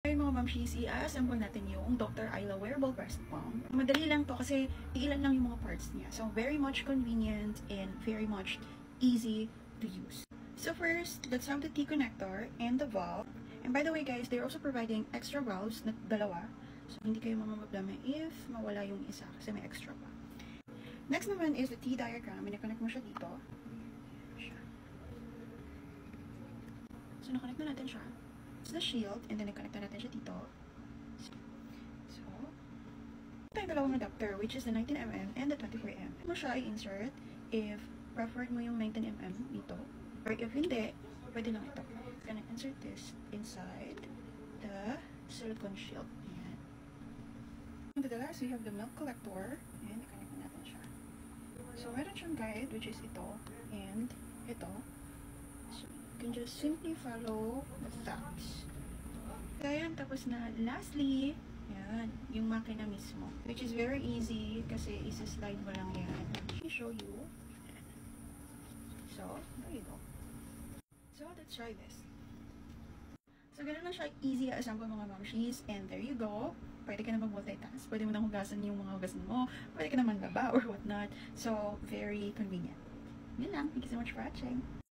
Ngayon mga mamshis, i-assemble natin yung Dr. Ayla Wearable Breast Pump. Madali lang to kasi ilan lang yung mga parts niya. So, very much convenient and very much easy to use. So first, let's have the T-connector and the valve. And by the way guys, they're also providing extra valves na dalawa. So, hindi kayo mamablama if mawala yung isa kasi may extra pa. Next naman is the T-diagram. Ina-connect mo siya dito. So, na-connect na natin siya. It's the shield, and then i-connect na natin siya dito. So, tayong dalawang adapter, which is the 19mm and the 24mm. Mo siya i-insert if preferred mo yung 19mm dito. Or if hindi, pwede lang ito. Gonna insert this inside the silicone shield. Ayan. And the last, we have the milk collector, and i-connect na natin siya. So, meron siyang guide, which is ito, and ito. So, you can just simply follow the steps. Ayan, tapos na lastly, yan, yung makina mismo. Which is very easy kasi isa-slide mo lang yan. Let me show you. So, there you go. So, let's try this. So, ganun lang siya easy assemble mga mamshis. And there you go. Pwede ka na mag-multitask. Pwede mo na hugasan yung mga hugasan mo. Pwede ka naman laba or whatnot. So, very convenient. Yun lang. Thank you so much for watching.